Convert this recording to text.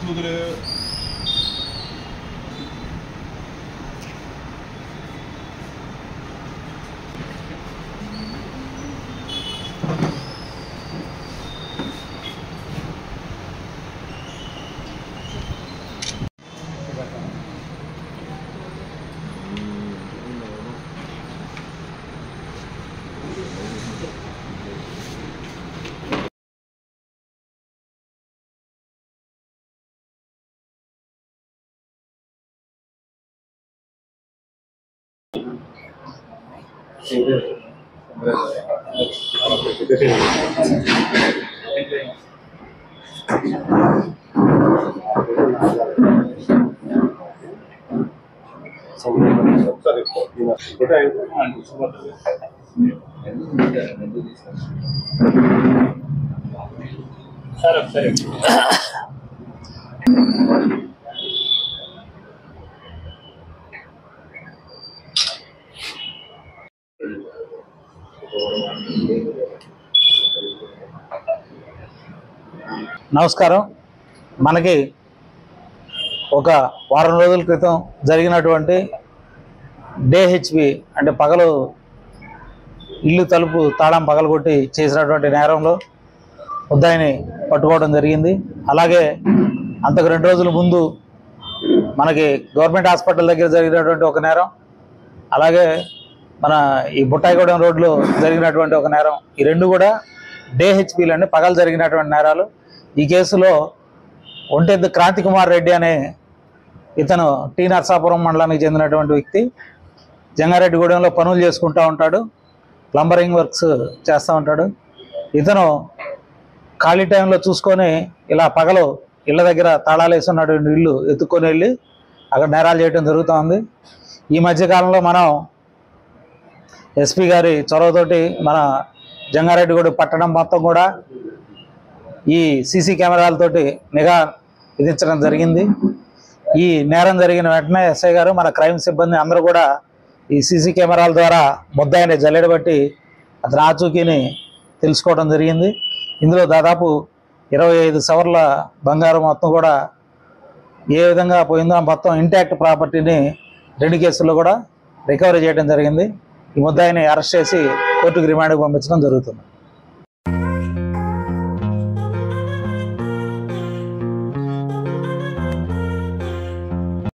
కూతురు సరే నమస్కారం. మనకి ఒక వారం రోజుల క్రితం జరిగినటువంటి డేహెచ్పి అంటే పగలు ఇల్లు తలుపు తాళం పగలగొట్టి చేసినటువంటి నేరంలో ముద్దాయిని పట్టుకోవడం జరిగింది. అలాగే అంతకు 2 రోజుల ముందు మనకి గవర్నమెంట్ హాస్పిటల్ దగ్గర జరిగినటువంటి ఒక నేరం, అలాగే మన ఈ బుట్టాయిగూడెం రోడ్లో జరిగినటువంటి ఒక నేరం, ఈ 2 కూడా డేహెచ్పీలు అంటే పగలు జరిగినటువంటి నేరాలు. ఈ కేసులో ఒంటెద్దు క్రాంతి కుమార్ రెడ్డి అనే ఇతను టీ నర్సాపురం మండలానికి చెందినటువంటి వ్యక్తి. జంగారెడ్డిగూడెంలో పనులు చేసుకుంటూ ఉంటాడు, ప్లంబరింగ్ వర్క్స్ చేస్తూ ఉంటాడు. ఇతను ఖాళీ టైంలో చూసుకొని ఇలా పగలు ఇళ్ళ దగ్గర తాళాలు వేసున్నటువంటి ఇల్లు ఎత్తుక్కొని వెళ్ళి అక్కడ నేరాలు చేయడం జరుగుతూ ఉంది. ఈ మధ్యకాలంలో మనం ఎస్పీ గారి చొరవతోటి మన జంగారెడ్డిగూడెం పట్టణం మొత్తం కూడా ఈ సీసీ కెమెరాలతోటి నిఘా విధించడం జరిగింది. ఈ నేరం జరిగిన వెంటనే ఎస్ఐ గారు మన క్రైమ్ సిబ్బంది అందరూ కూడా ఈ సీసీ కెమెరాల ద్వారా ముద్దాయిని జల్లెడబట్టి అతని ఆచూకీని తెలుసుకోవడం జరిగింది. ఇందులో దాదాపు 25 సవర్ల బంగారం మొత్తం కూడా ఏ విధంగా పోయిందో ఆ మొత్తం ఇంటాక్ట్ ప్రాపర్టీని 2 కేసుల్లో కూడా రికవరీ చేయడం జరిగింది. ఈ ముద్దాయిని అరెస్ట్ చేసి కోర్టుకు రిమాండ్కి పంపించడం జరుగుతుంది.